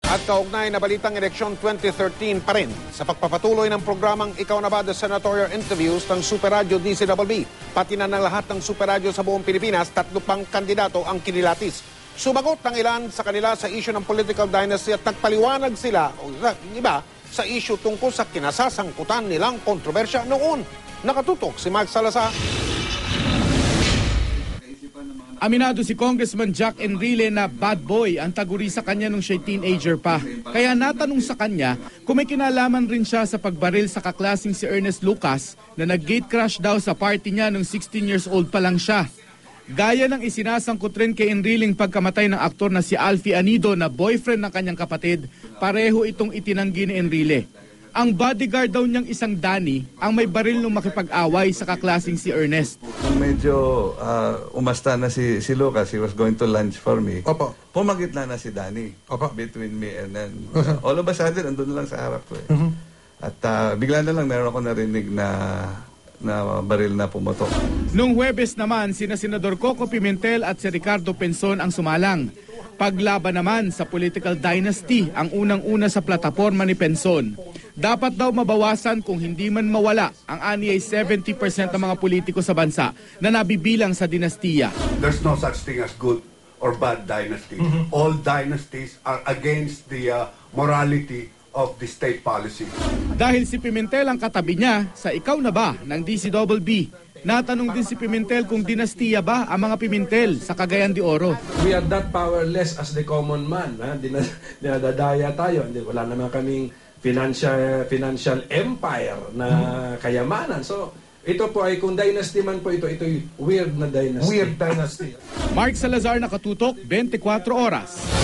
At kaugnay na balitang eleksyon 2013 pa rin sa pagpapatuloy ng programang Ikaw na ba the Senatorial Interviews ng Super Radio DCWB. Pati na ng lahat ng Super Radio sa buong Pilipinas, 3 pang kandidato ang kinilatis. Sumagot ng ilan sa kanila sa issue ng political dynasty at nagpaliwanag sila o iba sa issue tungkol sa kinasasangkutan nilang kontrobersya noon. Nakatutok si Mark Salazar. Aminado si Congressman Jack Enrile na bad boy ang taguri sa kanya nung siya'y teenager pa. Kaya natanong sa kanya kung may kinalaman rin siya sa pagbaril sa kaklasing si Ernest Lucas na nag-gate crash daw sa party niya nung 16 years old pa lang siya. Gaya ng isinasangkot rin kay Enriling pagkamatay ng aktor na si Alfie Anido na boyfriend ng kanyang kapatid, pareho itong itinanggi ni Enrile. Ang bodyguard daw niyang isang Danny ang may baril nung makipag-away sa kaklasing si Ernest. Medyo umasta na si Lucas, he was going to lunch for me. Opo. Pumagitna na si Danny. Opo. Between me and then all of a sudden, andun lang sa harap ko. At bigla na lang meron ako narinig na baril na pumotok. Nung Huwebes naman, sina Senador Coco Pimentel at si Ricardo Penson ang sumalang. Paglaban naman sa political dynasty ang unang-una sa plataporma ni Penson. Dapat daw mabawasan kung hindi man mawala ang ani ay 70% ng mga politiko sa bansa na nabibilang sa dinastiya. There's no such thing as good or bad dynasty. All dynasties are against the morality of the state policy. Dahil si Pimentel ang katabi niya sa Ikaw na ba ng DCWB, natanong din si Pimentel kung dinastiya ba ang mga Pimentel sa Cagayan de Oro. We are that powerless as the common man. Dinadadaya tayo. Wala naman kaming financial empire na kayamanan. So, ito po ay kung dynasty man po ito'y weird na dynasty. Weird dynasty. Mark Salazar, nakatutok, 24 oras.